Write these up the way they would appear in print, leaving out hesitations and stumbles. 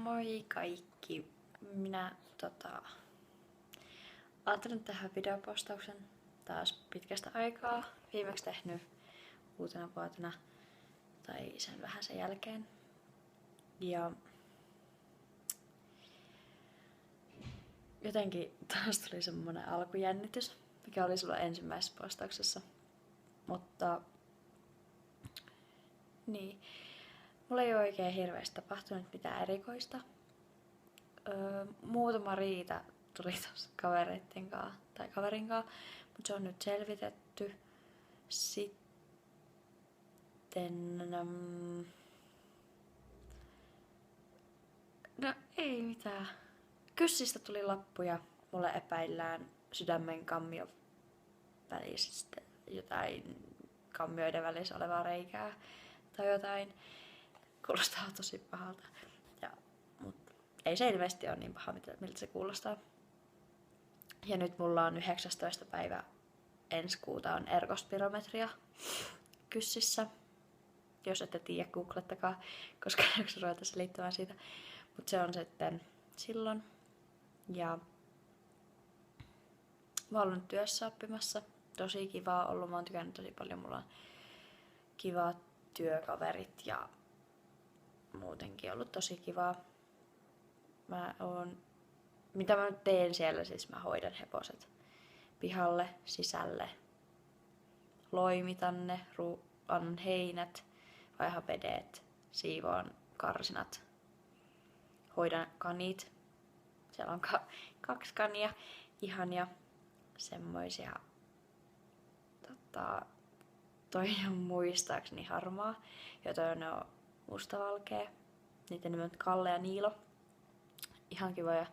Moi kaikki! Minä ajattelin tehdä videopostauksen taas pitkästä aikaa. Viimeksi tehnyt uutena vuotena tai sen vähän sen jälkeen. Ja jotenkin taas tuli semmonen alkujännitys, mikä oli sulla ensimmäisessä postauksessa. Mutta niin, mulla ei ole oikein hirveästi tapahtunut mitään erikoista. Muutama riita tuli tossa kavereitten kanssa tai kaverin kanssa, mutta se on nyt selvitetty. Sitten no ei mitään. Kyssistä tuli lappu ja mulle epäillään sydämen kammio välisistä jotain kammioiden välissä olevaa reikää tai jotain. Kuulostaa tosi pahalta. Mutta ei se ilmeisesti ole niin paha, miltä se kuulostaa. Ja nyt mulla on 19. päivä ensi kuuta on ergospirometria kyssissä. Jos ette tiedä, googlettakaa, koska en jaksa ruveta selittämään siitä. Mutta se on sitten silloin. Ja mä oon ollut työssä oppimassa. Tosi kivaa ollut. Mä oon tykännyt tosi paljon. Mulla on kivat työkaverit ja muutenkin ollut tosi kivaa. Mitä mä nyt teen siellä, siis mä hoidan hevoset pihalle, sisälle, loimitan ne, annan heinät, vaihan vedet, siivoan karsinat, hoidan kanit. Siellä on 2 kania, ihania, semmoisia, toi on muistaakseni harmaa, ja toi on mustavalkea. Niiden nimet on Kalle ja Niilo. Ihan kivoja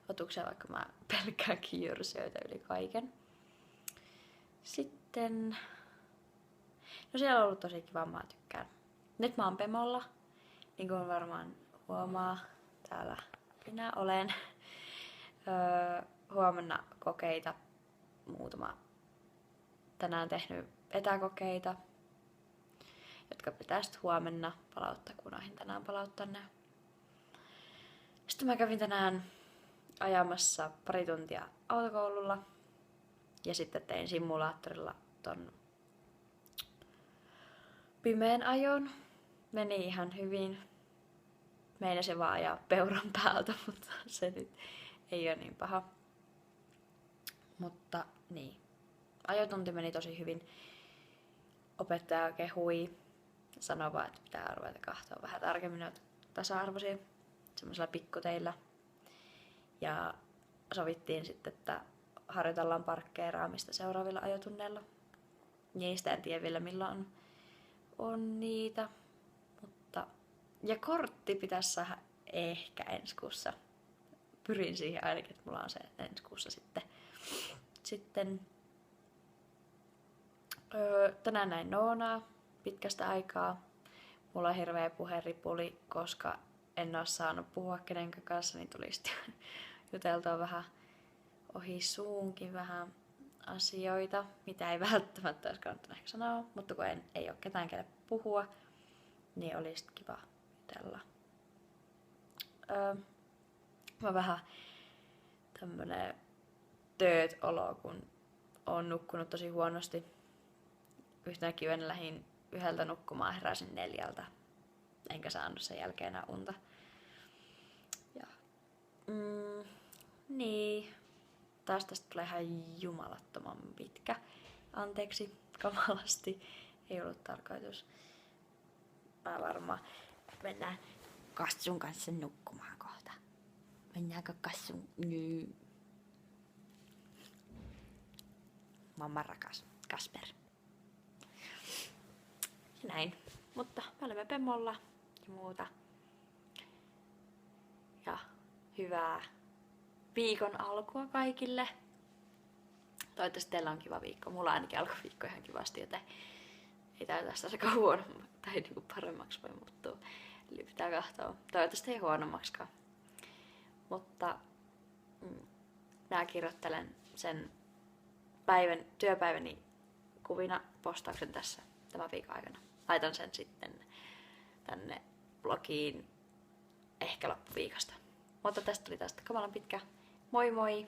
otuksia, vaikka mä pelkkäänkin jyrsijöitä yli kaiken. Sitten no siellä on ollut tosi kiva, mä tykkään. Nyt mä oon Pemolla, niin kuin varmaan huomaa, täällä minä olen. Huomenna kokeita, muutama tänään tehnyt etäkokeita, jotka pitäisi huomenna palauttaa, kun oihin tänään palauttaa ne. Sitten mä kävin tänään ajamassa pari tuntia autokoululla ja sitten tein simulaattorilla ton pimeän ajon. Meni ihan hyvin. Meinasin vaan ajaa peuran päältä, mutta se nyt ei ole niin paha. Mutta niin. Ajotunti meni tosi hyvin. Opettaja kehui. Sanoi vaan, että pitää ruveta katsoa vähän tarkemmin noita tasa-arvoisia semmoisilla pikkuteillä. Ja sovittiin sitten, että harjoitellaan parkkeeraamista seuraavilla ajotunneilla. Niistä en tiedä vielä milloin on niitä. Ja kortti pitäisi saada ehkä ensi kuussa. Pyrin siihen ainakin, että mulla on se ensi kuussa sitten tänään näin Noonaa pitkästä aikaa. Mulla on hirveä puheripuli, koska en ole saanut puhua kenenkään kanssa, niin tuli sitten juteltua vähän ohi suunkin vähän asioita, mitä ei välttämättä olisi kannattanut ehkä sanoa, mutta kun ei ole ketään kelle puhua, niin olisi kiva jutella. Mä vähän tämmönen tööt-olo, kun oon nukkunut tosi huonosti. Yhtenä yönä lähdin 1 nukkumaan, heräsin 4. Enkä saanut sen jälkeen enää unta. Ja, niin. Taas tästä tulee ihan jumalattoman pitkä. Anteeksi kamalasti. Ei ollut tarkoitus. Mä varmaan mennään Kassun kanssa nukkumaan kohta. Mennäänkö Kassun? Mamma rakas Kasper. Ja näin. Mutta me olemme Pemolla ja muuta. Ja hyvää viikon alkua kaikille. Toivottavasti teillä on kiva viikko. Mulla ainakin alkoi viikko ihan kivasti, joten ei tää tästä aika huonommaksi tai niinku paremmaksi voi muuttua. Eli pitää katsoa. Toivottavasti ei huonommaksikaan. Mutta mä kirjoittelen sen työpäiväni kuvina postauksen tässä tämän viikon aikana. Laitan sen sitten tänne blogiin ehkä loppuviikosta. Mutta tästä tuli tästä kamalan pitkä. Moi moi!